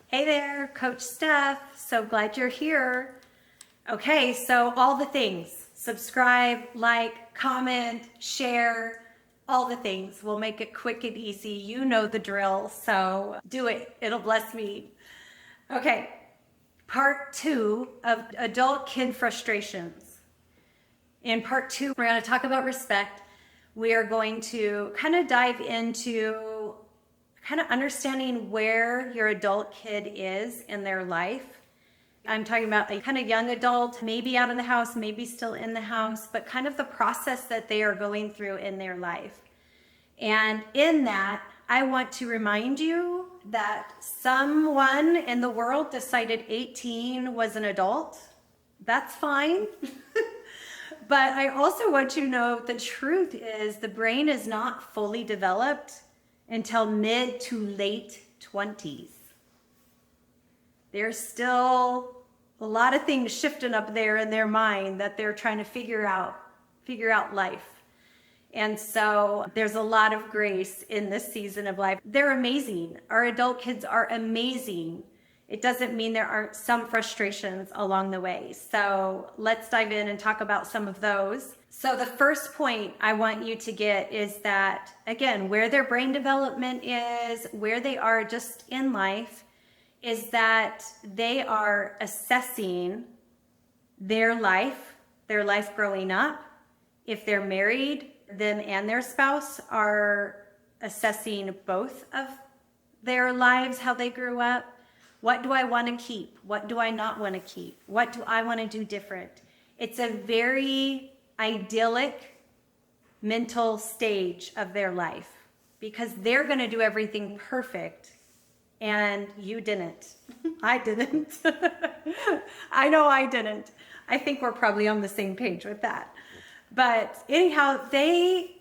Hey there, Coach Steph. So glad you're here. Okay, so all the things. Subscribe, like, comment, share, all the things. We'll make it quick and easy. You know the drill, so do it. It'll bless me. Okay, part 2 of adult kid frustrations. In part 2, we're going to talk about respect. We are going to kind of dive into kind of understanding where your adult kid is in their life. I'm talking about a kind of young adult, maybe out of the house, maybe still in the house, but kind of the process that they are going through in their life. And in that, I want to remind you that someone in the world decided 18 was an adult. That's fine. But I also want you to know the truth is the brain is not fully developed until mid to late 20s. There's still a lot of things shifting up there in their mind that they're trying to figure out life. And so there's a lot of grace in this season of life. They're amazing. Our adult kids are amazing. It doesn't mean there aren't some frustrations along the way. So let's dive in and talk about some of those. So the first point I want you to get is that, again, where their brain development is, where they are just in life, is that they are assessing their life growing up. If they're married, them and their spouse are assessing both of their lives, how they grew up. What do I want to keep? What do I not want to keep? What do I want to do different? It's a very idyllic mental stage of their life because they're going to do everything perfect and you didn't. I didn't. I know I didn't. I think we're probably on the same page with that. But anyhow, they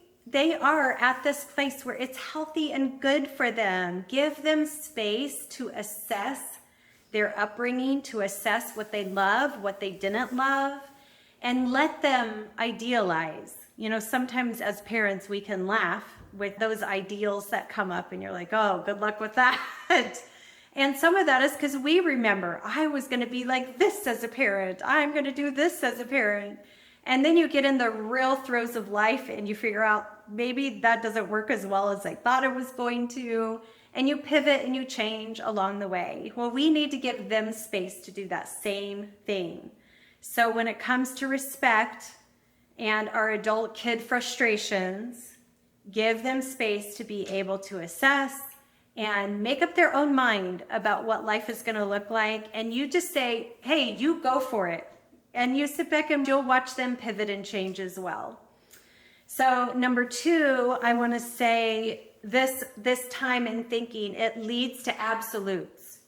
are at this place where it's healthy and good for them. Give them space to assess their upbringing, to assess what they love, what they didn't love, and let them idealize. You know, sometimes as parents, we can laugh with those ideals that come up and you're like, oh, good luck with that. And some of that is because we remember, I was going to be like this as a parent. I'm going to do this as a parent. And then you get in the real throes of life and you figure out maybe that doesn't work as well as I thought it was going to. And you pivot and you change along the way. Well, we need to give them space to do that same thing. So when it comes to respect and our adult kid frustrations, give them space to be able to assess and make up their own mind about what life is going to look like. And you just say, hey, you go for it. And you sit back and you'll watch them pivot and change as well. So number 2, I want to say this time in thinking, it leads to absolutes.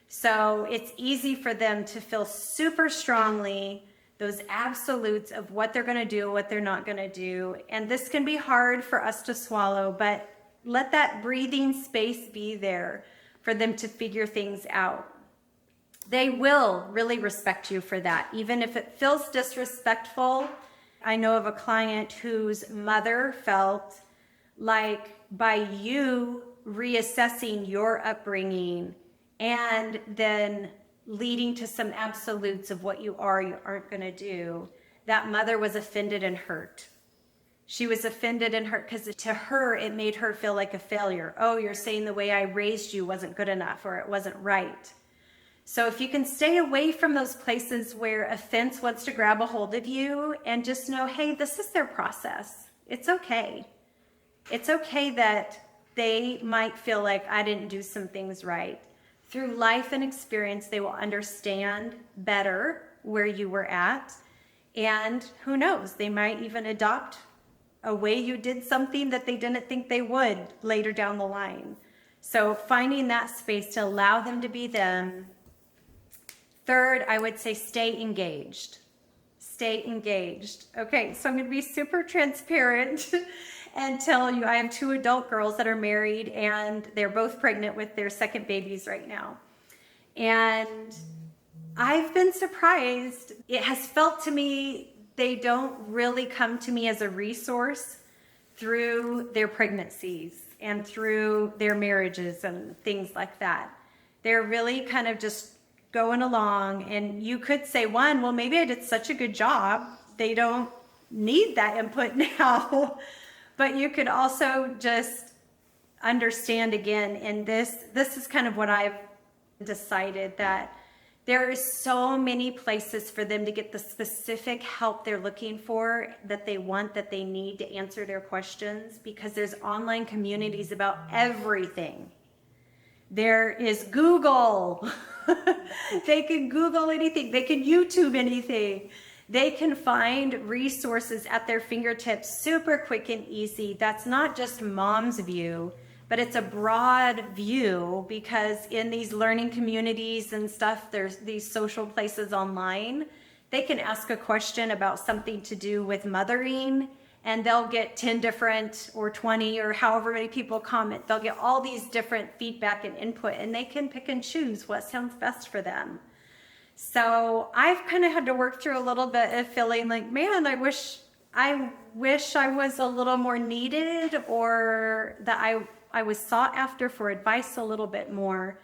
So it's easy for them to feel super strongly those absolutes of what they're going to do, what they're not going to do. And this can be hard for us to swallow, but let that breathing space be there for them to figure things out. They will really respect you for that, even if it feels disrespectful. I know of a client whose mother felt like by you reassessing your upbringing and then leading to some absolutes of what you are, you aren't going to do, that mother was offended and hurt. She was offended and hurt because to her, it made her feel like a failure. Oh, you're saying the way I raised you wasn't good enough or it wasn't right. So if you can stay away from those places where offense wants to grab a hold of you and just know, hey, this is their process. It's okay. It's okay that they might feel like I didn't do some things right. Through life and experience, they will understand better where you were at. And who knows, they might even adopt a way you did something that they didn't think they would later down the line. So finding that space to allow them to be them. Third, I would say stay engaged. Stay engaged. Okay, so I'm going to be super transparent and tell you I have 2 adult girls that are married and they're both pregnant with their second babies right now. And I've been surprised. It has felt to me they don't really come to me as a resource through their pregnancies and through their marriages and things like that. They're really kind of just going along. And you could say, one, well, maybe I did such a good job, they don't need that input now. But you could also just understand again, and this is kind of what I've decided, that there is so many places for them to get the specific help they're looking for, that they want, that they need to answer their questions, because there's online communities about everything. There is Google. They can Google anything. They can YouTube anything. They can find resources at their fingertips super quick and easy. That's not just mom's view, but it's a broad view, because in these learning communities and stuff, there's these social places online. They can ask a question about something to do with mothering, and they'll get 10 different or 20 or however many people comment. They'll get all these different feedback and input, and they can pick and choose what sounds best for them. So I've kind of had to work through a little bit of feeling like, man, I wish I was a little more needed, or that I was sought after for advice a little bit more.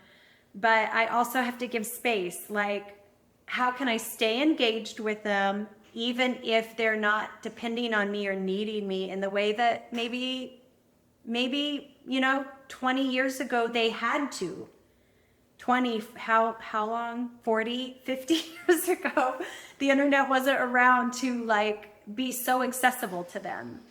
But I also have to give space. Like, how can I stay engaged with them, even if they're not depending on me or needing me in the way that maybe, 20 years ago they had to. 20, how long? 40, 50 years ago, the internet wasn't around to like be so accessible to them.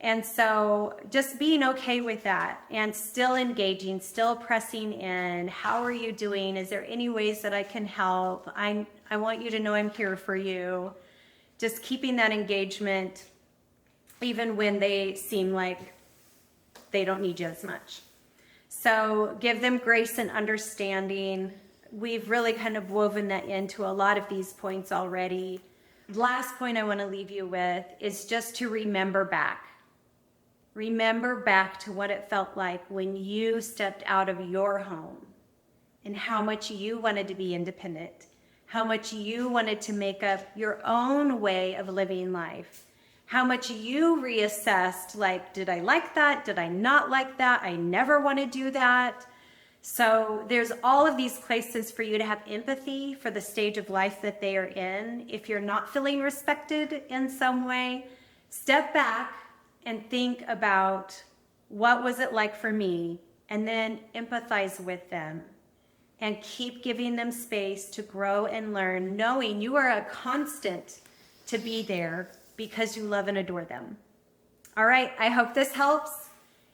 And so just being okay with that, and still engaging, still pressing in. How are you doing? Is there any ways that I can help? I want you to know I'm here for you. Just keeping that engagement, even when they seem like they don't need you as much. So give them grace and understanding. We've really kind of woven that into a lot of these points already. Last point I want to leave you with is just to remember back. Remember back to what it felt like when you stepped out of your home, and how much you wanted to be independent, how much you wanted to make up your own way of living life, how much you reassessed, like, did I like that? Did I not like that? I never want to do that. So there's all of these places for you to have empathy for the stage of life that they are in. If you're not feeling respected in some way, step back and think about, what was it like for me? And then empathize with them, and keep giving them space to grow and learn, knowing you are a constant to be there because you love and adore them. All right, I hope this helps,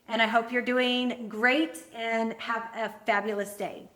and I hope you're doing great and have a fabulous day.